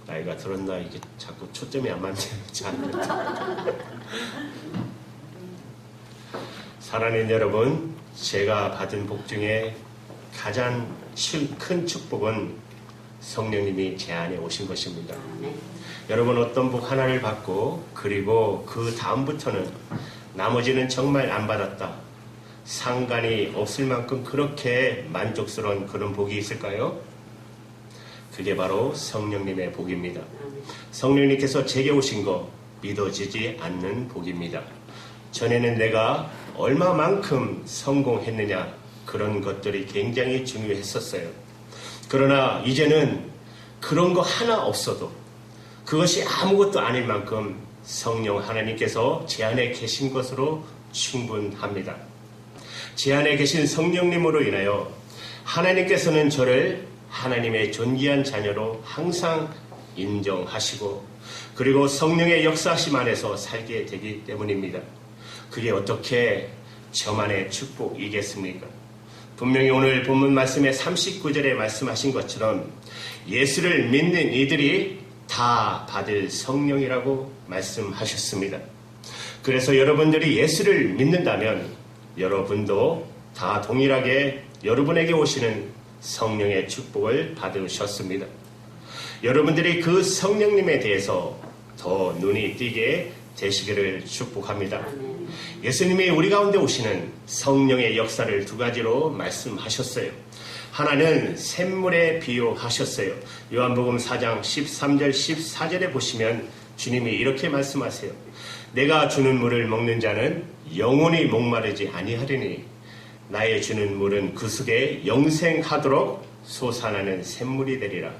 나이가 들었나 이게 자꾸 초점이 안 맞네요. 사랑하는 여러분, 제가 받은 복 중에 가장 큰 축복은 성령님이 제 안에 오신 것입니다. 여러분 어떤 복 하나를 받고 그리고 그 다음부터는 나머지는 정말 안 받았다, 상관이 없을 만큼 그렇게 만족스러운 그런 복이 있을까요? 그게 바로 성령님의 복입니다. 성령님께서 제게 오신 거 믿어지지 않는 복입니다. 전에는 내가 얼마만큼 성공했느냐 그런 것들이 굉장히 중요했었어요. 그러나 이제는 그런 거 하나 없어도 그것이 아무것도 아닐 만큼 성령 하나님께서 제 안에 계신 것으로 충분합니다. 제 안에 계신 성령님으로 인하여 하나님께서는 저를 하나님의 존귀한 자녀로 항상 인정하시고 그리고 성령의 역사하심 안에서 살게 되기 때문입니다. 그게 어떻게 저만의 축복이겠습니까? 분명히 오늘 본문 말씀의 39절에 말씀하신 것처럼 예수를 믿는 이들이 다 받을 성령이라고 말씀하셨습니다. 그래서 여러분들이 예수를 믿는다면 여러분도 다 동일하게 여러분에게 오시는 성령의 축복을 받으셨습니다. 여러분들이 그 성령님에 대해서 더 눈이 띄게 되시기를 축복합니다. 예수님이 우리 가운데 오시는 성령의 역사를 두 가지로 말씀하셨어요. 하나는 샘물에 비유하셨어요. 요한복음 4장 13절 14절에 보시면 주님이 이렇게 말씀하세요. 내가 주는 물을 먹는 자는 영원히 목마르지 아니하리니 나의 주는 물은 그 속에 영생하도록 솟아나는 샘물이 되리라.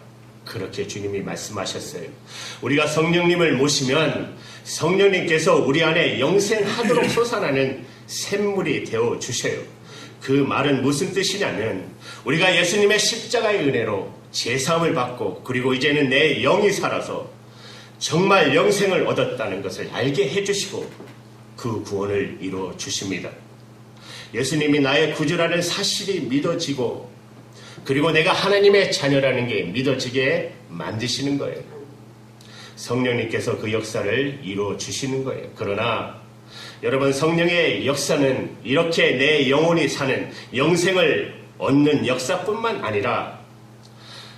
그렇게 주님이 말씀하셨어요. 우리가 성령님을 모시면 성령님께서 우리 안에 영생하도록 솟아나는 샘물이 되어 주셔요. 그 말은 무슨 뜻이냐면 우리가 예수님의 십자가의 은혜로 제사함을 받고 그리고 이제는 내 영이 살아서 정말 영생을 얻었다는 것을 알게 해주시고 그 구원을 이루어 주십니다. 예수님이 나의 구주라는 사실이 믿어지고 그리고 내가 하나님의 자녀라는 게 믿어지게 만드시는 거예요. 성령님께서 그 역사를 이루어 주시는 거예요. 그러나 여러분 성령의 역사는 이렇게 내 영혼이 사는 영생을 얻는 역사뿐만 아니라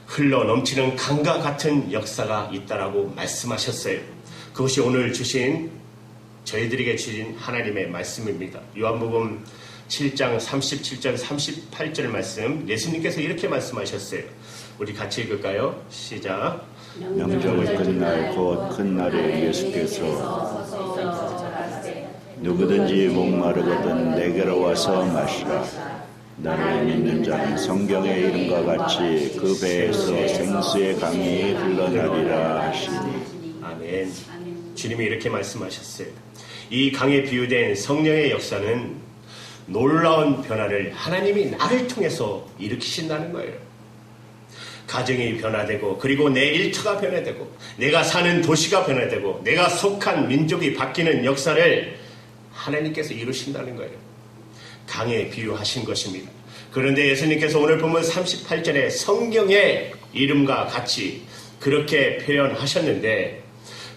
흘러 넘치는 강과 같은 역사가 있다라고 말씀하셨어요. 그것이 오늘 주신 저희들에게 주신 하나님의 말씀입니다. 요한복음 7장 37절 38절 말씀 예수님께서 이렇게 말씀하셨어요. 우리 같이 읽을까요? 시작. 명절의 끝날 곧 큰 날에 예수께서 누구든지 목마르거든 내게로 와서 마시라. 나를 믿는 자는 성경의 이름과 같이 그 배에서 생수의 강이 흘러나리라 하시니. 아멘. 주님이 이렇게 말씀하셨어요. 이 강에 비유된 성령의 역사는 놀라운 변화를 하나님이 나를 통해서 일으키신다는 거예요. 가정이 변화되고 그리고 내 일터가 변화되고 내가 사는 도시가 변화되고 내가 속한 민족이 바뀌는 역사를 하나님께서 이루신다는 거예요. 강에 비유하신 것입니다. 그런데 예수님께서 오늘 보면 38절에 성경의 이름과 같이 그렇게 표현하셨는데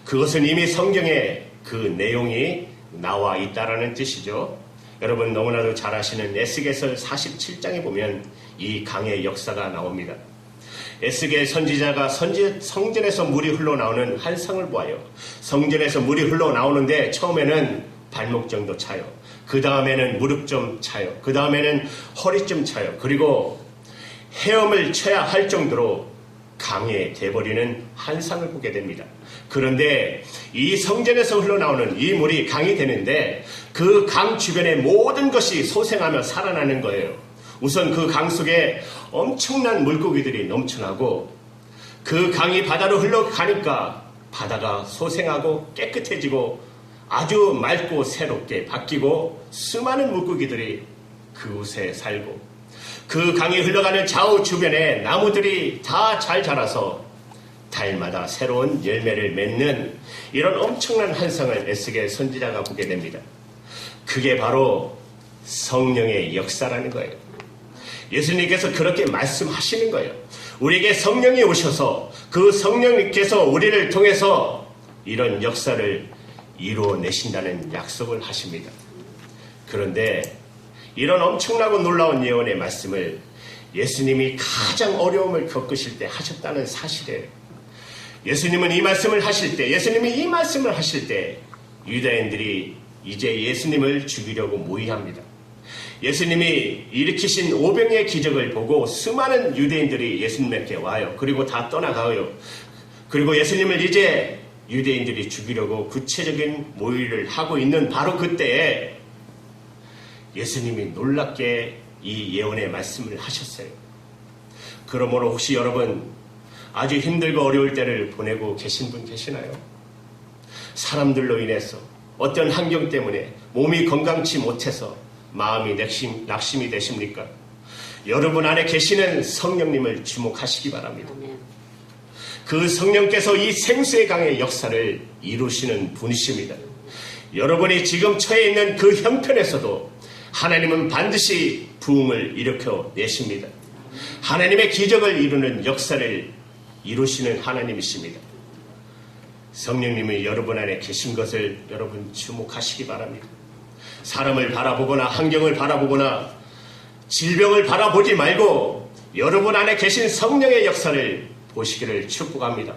그것은 이미 성경에 그 내용이 나와 있다라는 뜻이죠. 여러분 너무나도 잘 아시는 에스겔서 47장에 보면 이 강의 역사가 나옵니다. 에스겔 선지자가 성전에서 물이 흘러나오는 환상을 보아요. 성전에서 물이 흘러나오는데 처음에는 발목 정도 차요. 그 다음에는 무릎 좀 차요. 그 다음에는 허리 좀 차요. 그리고 헤엄을 쳐야 할 정도로 강에 돼버리는 환상을 보게 됩니다. 그런데 이 성전에서 흘러나오는 이 물이 강이 되는데 그 강 주변의 모든 것이 소생하며 살아나는 거예요. 우선 그 강 속에 엄청난 물고기들이 넘쳐나고 그 강이 바다로 흘러가니까 바다가 소생하고 깨끗해지고 아주 맑고 새롭게 바뀌고 수많은 물고기들이 그곳에 살고 그 강이 흘러가는 좌우 주변에 나무들이 다 잘 자라서 달마다 새로운 열매를 맺는 이런 엄청난 환상을 에스겔 선지자가 보게 됩니다. 그게 바로 성령의 역사라는 거예요. 예수님께서 그렇게 말씀하시는 거예요. 우리에게 성령이 오셔서 그 성령님께서 우리를 통해서 이런 역사를 이루어내신다는 약속을 하십니다. 그런데 이런 엄청나고 놀라운 예언의 말씀을 예수님이 가장 어려움을 겪으실 때 하셨다는 사실이에요. 예수님이 이 말씀을 하실 때 유다인들이 이제 예수님을 죽이려고 모의합니다. 예수님이 일으키신 오병의 기적을 보고 수많은 유대인들이 예수님께 와요. 그리고 다 떠나가요. 그리고 예수님을 이제 유대인들이 죽이려고 구체적인 모의를 하고 있는 바로 그때에 예수님이 놀랍게 이 예언의 말씀을 하셨어요. 그러므로 혹시 여러분 아주 힘들고 어려울 때를 보내고 계신 분 계시나요? 사람들로 인해서 어떤 환경 때문에 몸이 건강치 못해서 마음이 낙심이 되십니까? 여러분 안에 계시는 성령님을 주목하시기 바랍니다. 그 성령께서 이 생수의 강의 역사를 이루시는 분이십니다. 여러분이 지금 처해 있는 그 형편에서도 하나님은 반드시 부흥을 일으켜 내십니다. 하나님의 기적을 이루는 역사를 이루시는 하나님이십니다. 성령님이 여러분 안에 계신 것을 여러분 주목하시기 바랍니다. 사람을 바라보거나 환경을 바라보거나 질병을 바라보지 말고 여러분 안에 계신 성령의 역사를 보시기를 축복합니다.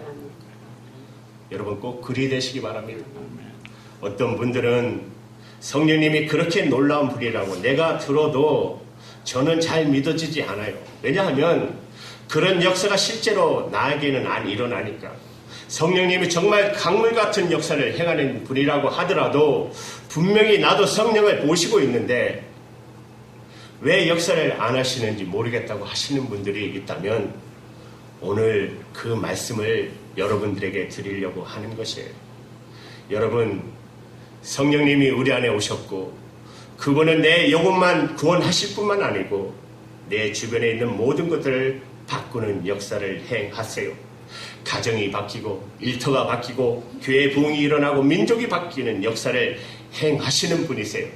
여러분 꼭 그리 되시기 바랍니다. 어떤 분들은 성령님이 그렇게 놀라운 분이라고 내가 들어도 저는 잘 믿어지지 않아요. 왜냐하면 그런 역사가 실제로 나에게는 안 일어나니까. 성령님이 정말 강물 같은 역사를 행하는 분이라고 하더라도 분명히 나도 성령을 모시고 있는데 왜 역사를 안 하시는지 모르겠다고 하시는 분들이 있다면 오늘 그 말씀을 여러분들에게 드리려고 하는 것이에요. 여러분, 성령님이 우리 안에 오셨고 그분은 내 영혼만 구원하실 뿐만 아니고 내 주변에 있는 모든 것들을 바꾸는 역사를 행하세요. 가정이 바뀌고 일터가 바뀌고 교회 부흥이 일어나고 민족이 바뀌는 역사를 행하시는 분이세요.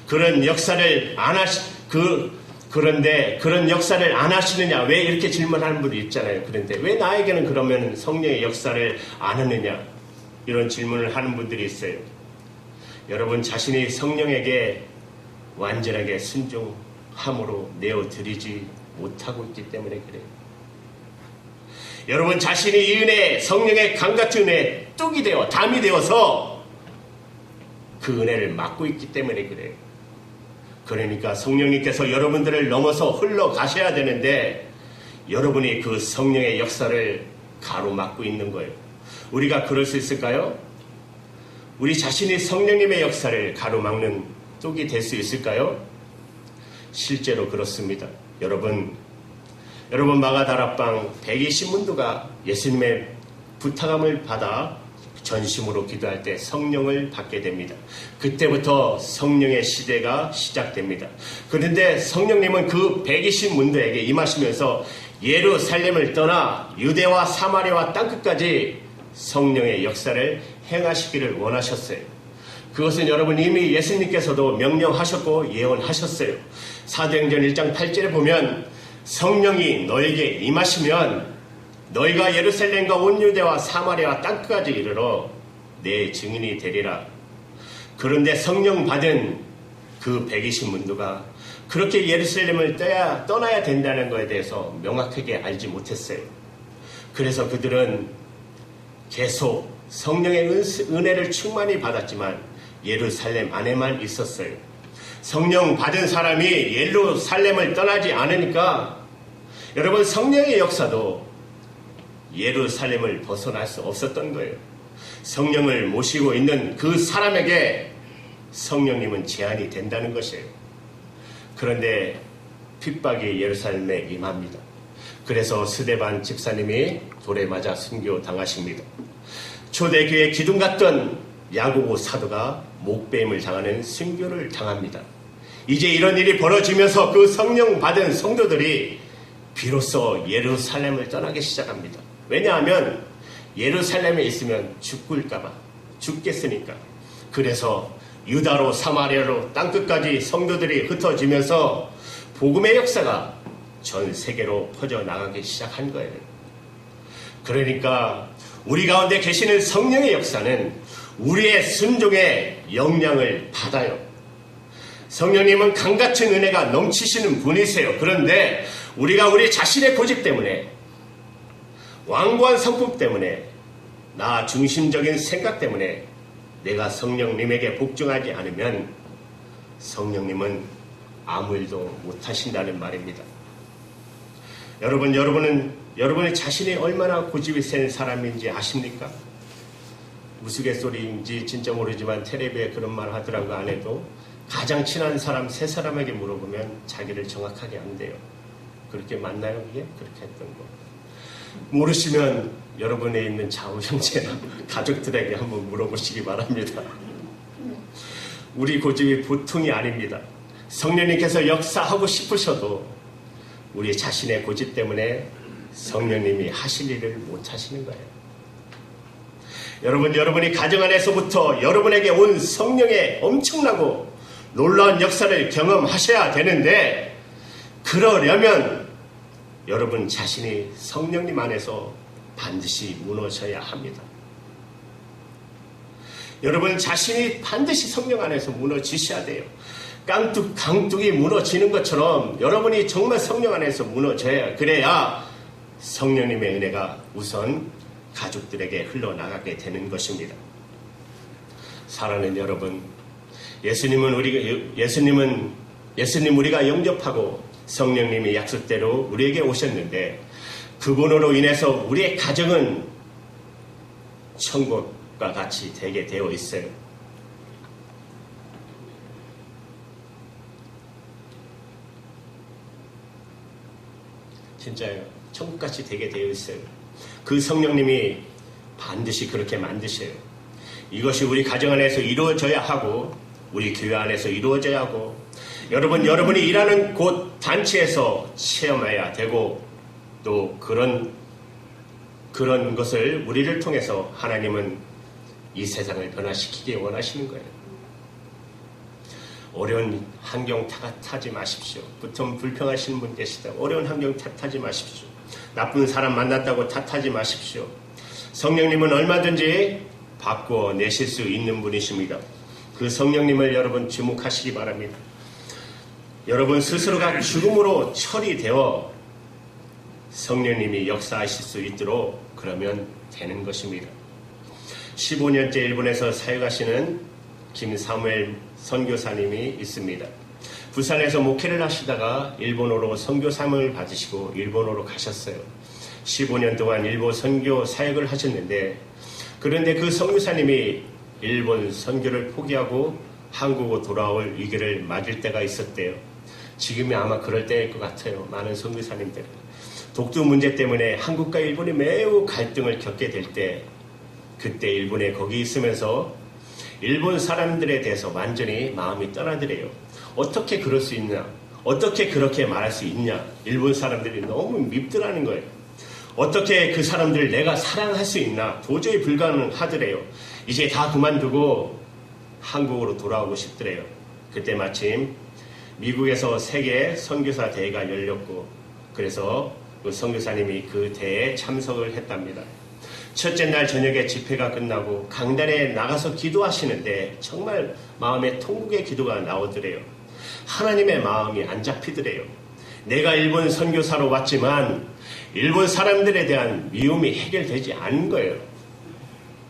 그런 역사를 그런데 그런 역사를 안 하시느냐? 왜 이렇게 질문하는 분이 있잖아요. 그런데 왜 나에게는 그러면 성령의 역사를 안 하느냐? 이런 질문을 하는 분들이 있어요. 여러분 자신이 성령에게 완전하게 순종함으로 내어드리지 못하고 있기 때문에 그래요. 여러분 자신이 이 은혜, 성령의 강같은 은혜에 뚝이 되어 담이 되어서 그 은혜를 막고 있기 때문에 그래요. 그러니까 성령님께서 여러분들을 넘어서 흘러가셔야 되는데 여러분이 그 성령의 역사를 가로막고 있는 거예요. 우리가 그럴 수 있을까요? 우리 자신이 성령님의 역사를 가로막는 뚝이 될 수 있을까요? 실제로 그렇습니다. 여러분 마가다락방 120문도가 예수님의 부탁함을 받아 전심으로 기도할 때 성령을 받게 됩니다. 그때부터 성령의 시대가 시작됩니다. 그런데 성령님은 그 120문도에게 임하시면서 예루살렘을 떠나 유대와 사마리아와 땅끝까지 성령의 역사를 행하시기를 원하셨어요. 그것은 여러분 이미 예수님께서도 명령하셨고 예언하셨어요. 사도행전 1장 8절에 보면 성령이 너에게 임하시면 너희가 예루살렘과 온 유대와 사마리아와 땅끝까지 이르러 내 증인이 되리라. 그런데 성령 받은 그 120문도가 그렇게 예루살렘을 떠나야 된다는 것에 대해서 명확하게 알지 못했어요. 그래서 그들은 계속 성령의 은혜를 충만히 받았지만 예루살렘 안에만 있었어요. 성령 받은 사람이 예루살렘을 떠나지 않으니까 여러분 성령의 역사도 예루살렘을 벗어날 수 없었던 거예요. 성령을 모시고 있는 그 사람에게 성령님은 제한이 된다는 것이에요. 그런데 핍박이 예루살렘에 임합니다. 그래서 스데반 집사님이 돌에 맞아 순교 당하십니다. 초대교회 기둥 같던 야고보 사도가 목배임을 당하는 순교를 당합니다. 이제 이런 일이 벌어지면서 그 성령 받은 성도들이 비로소 예루살렘을 떠나기 시작합니다. 왜냐하면 예루살렘에 있으면 죽겠으니까. 그래서 유다로 사마리아로 땅끝까지 성도들이 흩어지면서 복음의 역사가 전 세계로 퍼져나가기 시작한 거예요. 그러니까 우리 가운데 계시는 성령의 역사는 우리의 순종의 영향을 받아요. 성령님은 강같은 은혜가 넘치시는 분이세요. 그런데 우리가 우리 자신의 고집 때문에, 완고한 성품 때문에, 나 중심적인 생각 때문에 내가 성령님에게 복종하지 않으면 성령님은 아무 일도 못하신다는 말입니다. 여러분은 여러분의 자신이 얼마나 고집이 센 사람인지 아십니까? 우스갯소리인지 진짜 모르지만 텔레비에 그런 말 하더라고 안 해도 가장 친한 사람 세 사람에게 물어보면 자기를 정확하게 안대요. 그렇게 맞나요? 그게? 그렇게 했던 거. 모르시면 여러분에 있는 좌우 형제나 가족들에게 한번 물어보시기 바랍니다. 우리 고집이 보통이 아닙니다. 성령님께서 역사하고 싶으셔도 우리 자신의 고집 때문에 성령님이 하실 일을 못 하시는 거예요. 여러분이 가정 안에서부터 여러분에게 온 성령의 엄청나고 놀라운 역사를 경험하셔야 되는데, 그러려면 여러분 자신이 성령님 안에서 반드시 무너져야 합니다. 여러분 자신이 반드시 성령 안에서 무너지셔야 돼요. 강둑이 무너지는 것처럼 여러분이 정말 성령 안에서 무너져야, 그래야 성령님의 은혜가 우선 가족들에게 흘러나가게 되는 것입니다. 사랑하는 여러분, 예수님 우리가 영접하고 성령님이 약속대로 우리에게 오셨는데, 그분으로 인해서 우리의 가정은 천국과 같이 되게 되어 있어요. 진짜요. 천국같이 되게 되어 있어요. 그 성령님이 반드시 그렇게 만드셔요. 이것이 우리 가정 안에서 이루어져야 하고, 우리 교회 안에서 이루어져야 하고, 여러분이 일하는 곳 단체에서 체험해야 되고, 또 그런 것을 우리를 통해서 하나님은 이 세상을 변화시키기 원하시는 거예요. 어려운 환경 탓하지 마십시오. 보통 불평하시는 분 계시다. 어려운 환경 탓하지 마십시오. 나쁜 사람 만났다고 탓하지 마십시오. 성령님은 얼마든지 바꾸어 내실 수 있는 분이십니다. 그 성령님을 여러분 주목하시기 바랍니다. 여러분 스스로가 죽음으로 처리되어 성령님이 역사하실 수 있도록 그러면 되는 것입니다. 15년째 일본에서 사역하시는 김사무엘 선교사님이 있습니다. 부산에서 목회를 하시다가 일본어로 선교 사명을 받으시고 일본으로 가셨어요. 15년 동안 일본 선교 사역을 하셨는데, 그런데 그 선교사님이 일본 선교를 포기하고 한국으로 돌아올 위기를 맞을 때가 있었대요. 지금이 아마 그럴 때일 것 같아요. 많은 선교사님들. 독도 문제 때문에 한국과 일본이 매우 갈등을 겪게 될 때, 그때 일본에 거기 있으면서 일본 사람들에 대해서 완전히 마음이 떠나더래요. 어떻게 그럴 수 있냐? 어떻게 그렇게 말할 수 있냐? 일본 사람들이 너무 밉더라는 거예요. 어떻게 그 사람들을 내가 사랑할 수 있나? 도저히 불가능하더래요. 이제 다 그만두고 한국으로 돌아오고 싶더래요. 그때 마침 미국에서 세계 선교사 대회가 열렸고, 그래서 그 선교사님이 그 대회에 참석을 했답니다. 첫째 날 저녁에 집회가 끝나고 강단에 나가서 기도하시는데 정말 마음에 통곡의 기도가 나오더래요. 하나님의 마음이 안 잡히더래요. 내가 일본 선교사로 왔지만 일본 사람들에 대한 미움이 해결되지 않은 거예요.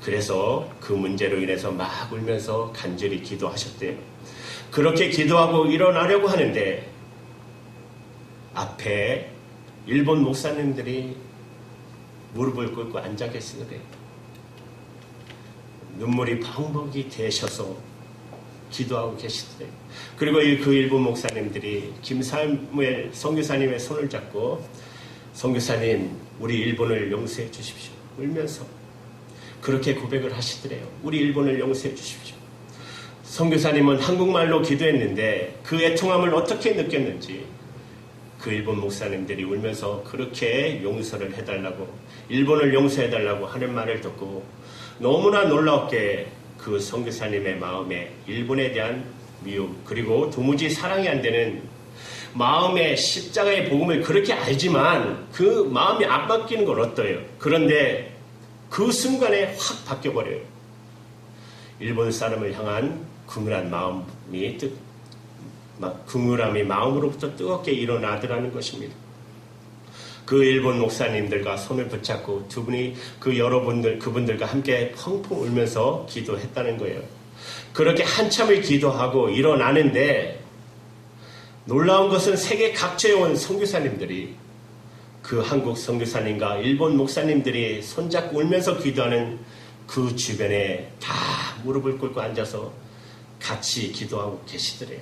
그래서 그 문제로 인해서 막 울면서 간절히 기도하셨대요. 그렇게 기도하고 일어나려고 하는데 앞에 일본 목사님들이 무릎을 꿇고 앉아 계시더래요. 눈물이 방벅이 되셔서 기도하고 계시더래요. 그리고 그 일본 목사님들이 김사무엘 선교사님의 손을 잡고, 선교사님 우리 일본을 용서해 주십시오. 울면서 그렇게 고백을 하시더래요. 우리 일본을 용서해 주십시오. 선교사님은 한국말로 기도했는데 그 애통함을 어떻게 느꼈는지 그 일본 목사님들이 울면서 그렇게 용서를 해달라고, 일본을 용서해달라고 하는 말을 듣고 너무나 놀랍게 그 선교사님의 마음에 일본에 대한 미움, 그리고 도무지 사랑이 안 되는 마음에 십자가의 복음을 그렇게 알지만 그 마음이 안 바뀌는 건 어때요? 그런데 그 순간에 확 바뀌어버려요. 일본 사람을 향한 긍휼함이 마음으로부터 뜨겁게 일어나더라는 것입니다. 그 일본 목사님들과 손을 붙잡고 두 분이 그분들과 함께 펑펑 울면서 기도했다는 거예요. 그렇게 한참을 기도하고 일어나는데 놀라운 것은 세계 각처에 온 선교사님들이 그 한국 선교사님과 일본 목사님들이 손잡고 울면서 기도하는 그 주변에 다 무릎을 꿇고 앉아서 같이 기도하고 계시더래요.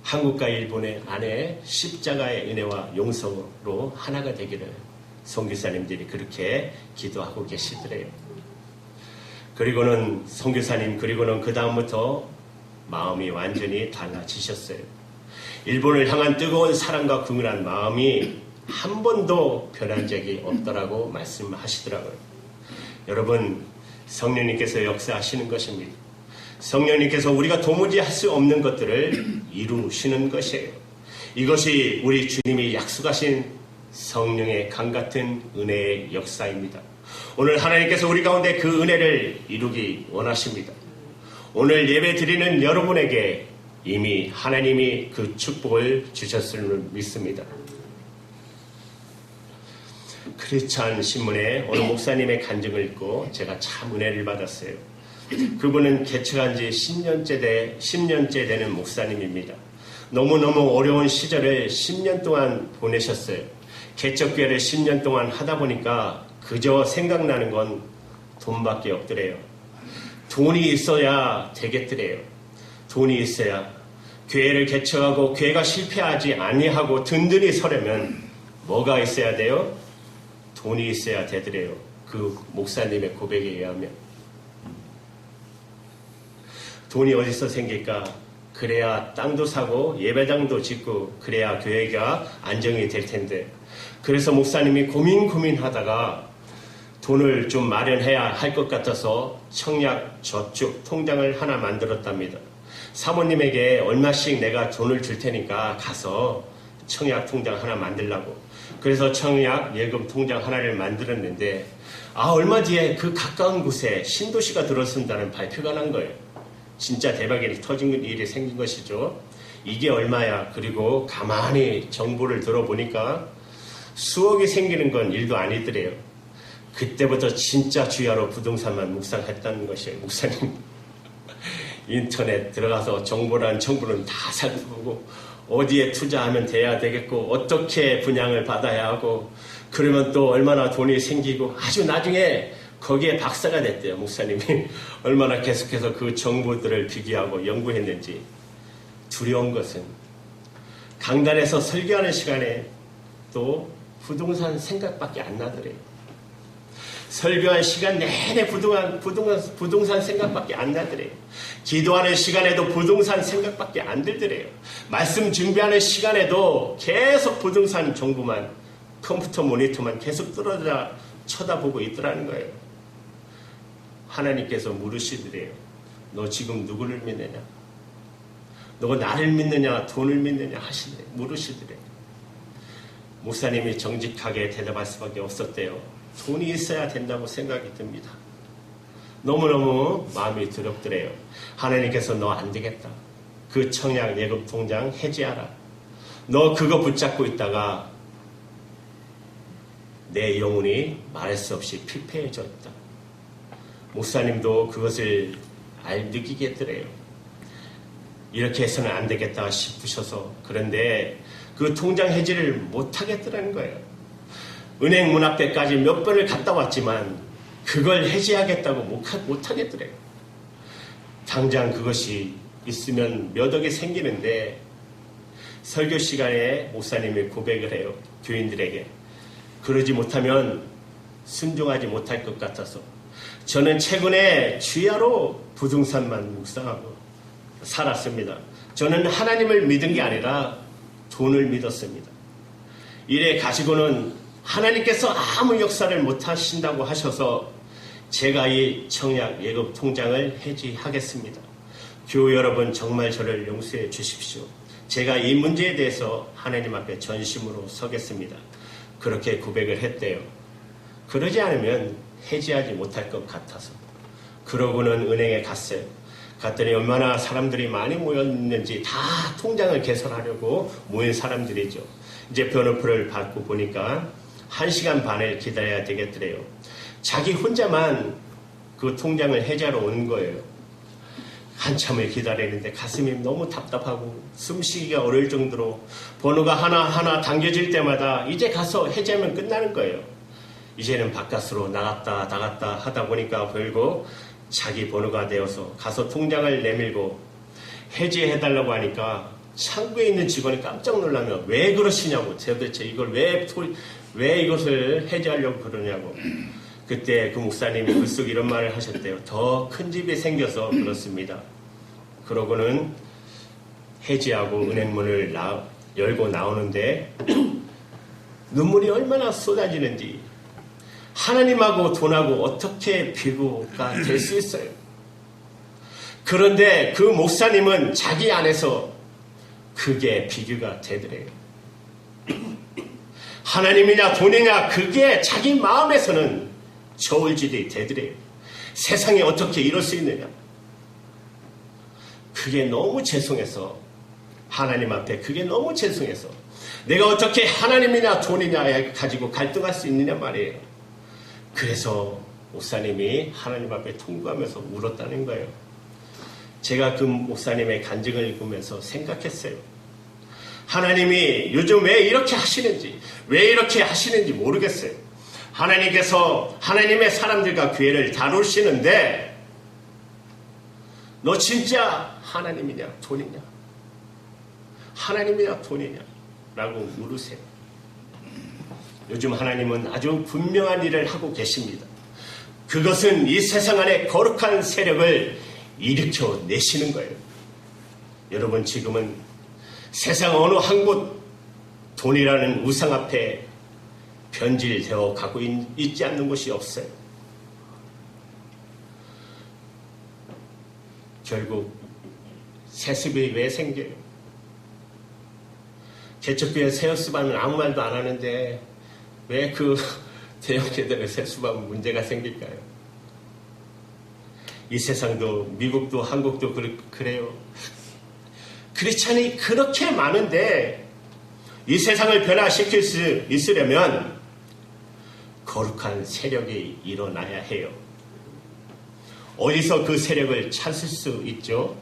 한국과 일본의 안에 십자가의 은혜와 용서로 하나가 되기를 선교사님들이 그렇게 기도하고 계시더래요. 그리고는 선교사님 그리고는 그 다음부터 마음이 완전히 달라지셨어요. 일본을 향한 뜨거운 사랑과 긍휼한 마음이 한 번도 변한 적이 없더라고 말씀하시더라고요. 여러분, 성령님께서 역사하시는 것입니다. 성령님께서 우리가 도무지 할 수 없는 것들을 이루시는 것이에요. 이것이 우리 주님이 약속하신 성령의 강같은 은혜의 역사입니다. 오늘 하나님께서 우리 가운데 그 은혜를 이루기 원하십니다. 오늘 예배 드리는 여러분에게 이미 하나님이 그 축복을 주셨음을 믿습니다. 크리스찬 신문에 어느 목사님의 간증을 읽고 제가 참 은혜를 받았어요. 그분은 개척한 지 10년째 되는 목사님입니다. 너무너무 어려운 시절을 10년 동안 보내셨어요. 개척교회를 10년 동안 하다 보니까 그저 생각나는 건 돈밖에 없더래요. 돈이 있어야 되겠더래요. 돈이 있어야 교회를 개척하고 교회가 실패하지 아니하고 든든히 서려면 뭐가 있어야 돼요? 돈이 있어야 되더래요. 그 목사님의 고백에 의하면. 돈이 어디서 생길까? 그래야 땅도 사고 예배당도 짓고 그래야 교회가 안정이 될 텐데. 그래서 목사님이 고민하다가 돈을 좀 마련해야 할 것 같아서 청약 저축 통장을 하나 만들었답니다. 사모님에게 얼마씩 내가 돈을 줄 테니까 가서 청약 통장 하나 만들라고. 그래서 청약 예금 통장 하나를 만들었는데 얼마 뒤에 그 가까운 곳에 신도시가 들어선다는 발표가 난 거예요. 진짜 대박이 터진 일이 생긴 것이죠. 이게 얼마야? 그리고 가만히 정보를 들어보니까 수억이 생기는 건 일도 아니더래요. 그때부터 진짜 주야로 부동산만 묵상했다는 것이에요. 목사님 인터넷 들어가서 정보란 정보는 다 살펴보고 어디에 투자하면 돼야 되겠고 어떻게 분양을 받아야 하고 그러면 또 얼마나 돈이 생기고 아주 나중에 거기에 박사가 됐대요. 목사님이 얼마나 계속해서 그 정보들을 비교하고 연구했는지. 두려운 것은 강단에서 설교하는 시간에 또 부동산 생각밖에 안 나더래요. 설교한 시간 내내 부동산 생각밖에 안 나더래요. 기도하는 시간에도 부동산 생각밖에 안 들더래요. 말씀 준비하는 시간에도 계속 부동산 정보만, 컴퓨터 모니터만 계속 떨어져 쳐다보고 있더라는 거예요. 하나님께서 물으시더래요. 너 지금 누구를 믿느냐? 너가 나를 믿느냐 돈을 믿느냐 물으시더래요. 목사님이 정직하게 대답할 수밖에 없었대요. 돈이 있어야 된다고 생각이 듭니다. 너무너무 마음이 두렵더래요. 하나님께서 너 안 되겠다. 그 청약 예금 통장 해지하라. 너 그거 붙잡고 있다가 내 영혼이 말할 수 없이 피폐해졌다. 목사님도 그것을 느끼겠더래요. 이렇게 해서는 안 되겠다 싶으셔서. 그런데 그 통장 해지를 못하겠더라는 거예요. 은행 문 앞에까지 몇 번을 갔다 왔지만 그걸 해지하겠다고 못하겠더래요. 당장 그것이 있으면 몇 억이 생기는데 설교 시간에 목사님이 고백을 해요. 교인들에게. 그러지 못하면 순종하지 못할 것 같아서 저는 최근에 주야로 부동산만 묵상하고 살았습니다. 저는 하나님을 믿은 게 아니라 돈을 믿었습니다. 이래 가지고는 하나님께서 아무 역사를 못하신다고 하셔서 제가 이 청약 예금 통장을 해지하겠습니다. 교우 여러분, 정말 저를 용서해 주십시오. 제가 이 문제에 대해서 하나님 앞에 전심으로 서겠습니다. 그렇게 고백을 했대요. 그러지 않으면 해지하지 못할 것 같아서. 그러고는 은행에 갔어요. 갔더니 얼마나 사람들이 많이 모였는지 다 통장을 개설하려고 모인 사람들이죠. 이제 번호표를 받고 보니까 1시간 반을 기다려야 되겠더래요. 자기 혼자만 그 통장을 해지하러 온 거예요. 한참을 기다리는데 가슴이 너무 답답하고 숨쉬기가 어려울 정도로 번호가 하나하나 당겨질 때마다 이제 가서 해지하면 끝나는 거예요. 이제는 바깥으로 나갔다 하다 보니까 결국 자기 번호가 되어서 가서 통장을 내밀고 해지해달라고 하니까 창구에 있는 직원이 깜짝 놀라며 왜 그러시냐고, 도대체 이걸 왜 이것을 해지하려고 그러냐고. 그때 그 목사님이 글속 이런 말을 하셨대요. 더 큰 집이 생겨서 그렇습니다. 그러고는 해지하고 은행문을 열고 나오는데 눈물이 얼마나 쏟아지는지, 하나님하고 돈하고 어떻게 비교가 될 수 있어요. 그런데 그 목사님은 자기 안에서 그게 비교가 되더래요. 하나님이냐 돈이냐, 그게 자기 마음에서는 저울질이 되더래요. 세상에 어떻게 이럴 수 있느냐. 그게 너무 죄송해서, 하나님 앞에 그게 너무 죄송해서 내가 어떻게 하나님이냐 돈이냐 가지고 갈등할 수 있느냐 말이에요. 그래서 목사님이 하나님 앞에 통곡하면서 울었다는 거예요. 제가 그 목사님의 간증을 읽으면서 생각했어요. 하나님이 요즘 왜 이렇게 하시는지, 왜 이렇게 하시는지 모르겠어요. 하나님께서 하나님의 사람들과 교회를 다루시는데 너 진짜 하나님이냐 돈이냐, 하나님이냐 돈이냐 라고 물으세요. 요즘 하나님은 아주 분명한 일을 하고 계십니다. 그것은 이 세상 안에 거룩한 세력을 일으켜 내시는 거예요. 여러분, 지금은 세상 어느 한 곳 돈이라는 우상 앞에 변질되어 가고 있지 않는 곳이 없어요. 결국 세습이 왜 생겨요? 개척교회 세습하면 아무 말도 안 하는데 왜 그 대형교회들의 세습하면 문제가 생길까요? 이 세상도 미국도 한국도 그래요. 크리스찬이 그렇게 많은데 이 세상을 변화시킬 수 있으려면 거룩한 세력이 일어나야 해요. 어디서 그 세력을 찾을 수 있죠?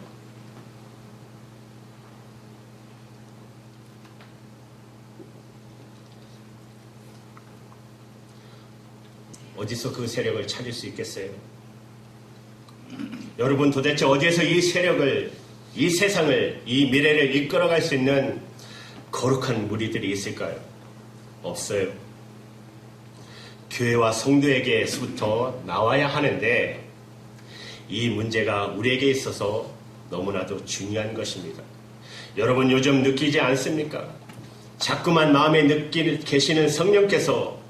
어디서 그 세력을 찾을 수 있겠어요? 여러분, 도대체 어디에서 이 세력을, 이 세상을, 이 미래를 이끌어갈 수 있는 거룩한 무리들이 있을까요? 없어요. 교회와 성도에게서부터 나와야 하는데 이 문제가 우리에게 있어서 너무나도 중요한 것입니다. 여러분, 요즘 느끼지 않습니까? 자꾸만 마음에 계시는 성령께서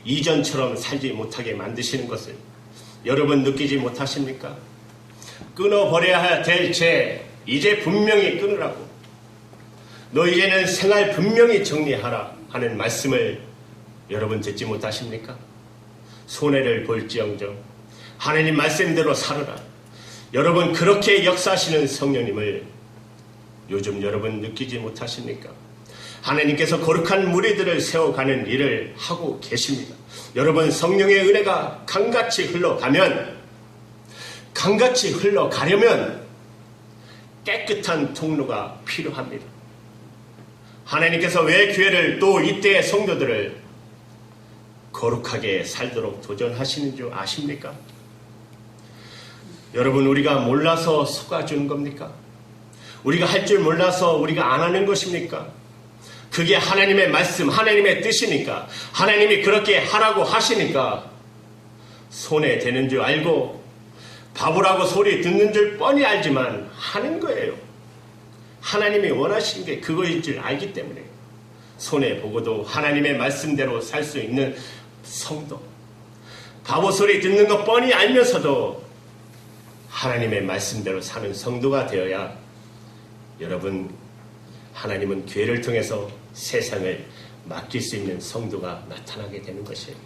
이전처럼 살지 못하게 만드시는 것을 여러분 느끼지 못하십니까? 끊어버려야 될 죄, 이제 분명히 끊으라고. 너 이제는 생활 분명히 정리하라 하는 말씀을 여러분 듣지 못하십니까? 손해를 볼지언정 하나님 말씀대로 살아라. 여러분, 그렇게 역사하시는 성령님을 요즘 여러분 느끼지 못하십니까? 하나님께서 거룩한 무리들을 세워가는 일을 하고 계십니다. 여러분, 성령의 은혜가 강같이 흘러가려면 깨끗한 통로가 필요합니다. 하나님께서 왜 교회를 또 이때의 성도들을 거룩하게 살도록 도전하시는 줄 아십니까? 여러분, 우리가 몰라서 속아주는 겁니까? 우리가 할 줄 몰라서 우리가 안 하는 것입니까? 그게 하나님의 말씀, 하나님의 뜻이니까, 하나님이 그렇게 하라고 하시니까 손해되는 줄 알고 바보라고 소리 듣는 줄 뻔히 알지만 하는 거예요. 하나님이 원하시는 게 그거일 줄 알기 때문에 손해보고도 하나님의 말씀대로 살 수 있는 성도, 바보 소리 듣는 거 뻔히 알면서도 하나님의 말씀대로 사는 성도가 되어야 여러분, 하나님은 교회를 통해서 세상을 맡길 수 있는 성도가 나타나게 되는 것이에요.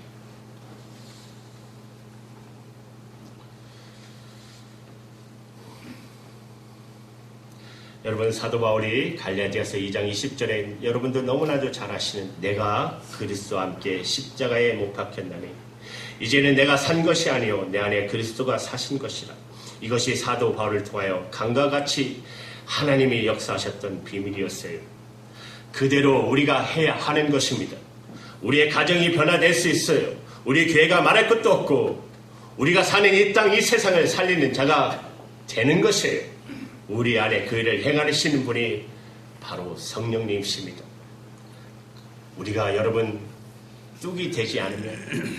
여러분, 사도 바울이 갈라디아서 2장 20절에 여러분도 너무나도 잘 아시는 내가 그리스도와 함께 십자가에 못 박혔나니 이제는 내가 산 것이 아니요 내 안에 그리스도가 사신 것이라. 이것이 사도 바울을 통하여 강과 같이 하나님이 역사하셨던 비밀이었어요. 그대로 우리가 해야 하는 것입니다. 우리의 가정이 변화될 수 있어요. 우리 교회가 말할 것도 없고 우리가 사는 이 땅, 이 세상을 살리는 자가 되는 것이에요. 우리 안에 그 일을 행하시는 분이 바로 성령님이십니다. 우리가 여러분 뚝이 되지 않으면,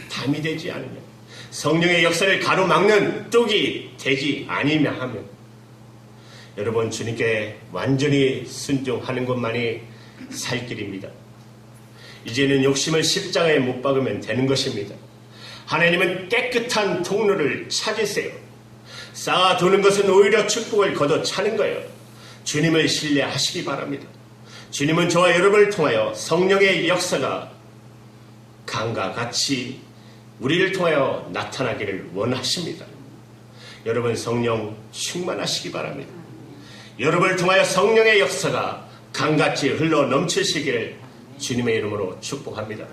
담이 되지 않으면, 성령의 역사를 가로막는 뚝이 되지 아니면 하면 여러분 주님께 완전히 순종하는 것만이 살 길입니다. 이제는 욕심을 십자가에 못 박으면 되는 것입니다. 하나님은 깨끗한 통로를 찾으세요. 쌓아두는 것은 오히려 축복을 걷어차는 거예요. 주님을 신뢰하시기 바랍니다. 주님은 저와 여러분을 통하여 성령의 역사가 강과 같이 우리를 통하여 나타나기를 원하십니다. 여러분 성령 충만하시기 바랍니다. 여러분을 통하여 성령의 역사가 강같이 흘러 넘치시기를 주님의 이름으로 축복합니다.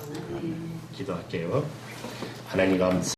기도할게요. 하나님 감사합니다.